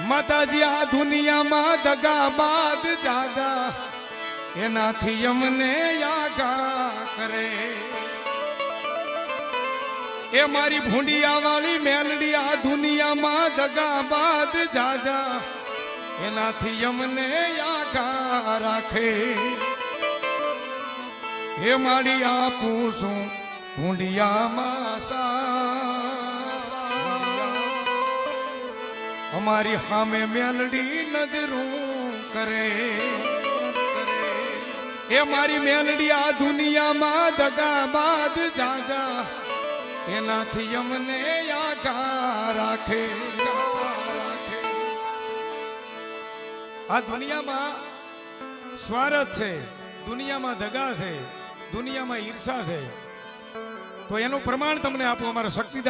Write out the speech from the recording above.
માતાજી આ દુનિયામાં દગાબાદ જાદા એનાથી અમને યાગા કરે એ મારી ભૂંડિયા વાળી મેલડી આ દુનિયામાં દગાબાદ જાદા એનાથી અમને યાગા રાખે હે મારી આપું છું ભૂંડિયામાં અમારી સામે મેલડી નજરું કરે એ મારી મેલડી આ દુનિયામાં દગાબાદ જાજા એનાથી અમને યાગા રાખે આ દુનિયામાં સ્વાર્થ છે, દુનિયામાં દગા છે, દુનિયામાં ઈર્ષા છે. તો એનું પ્રમાણ તમને આપું. અમારા શક્તિદાન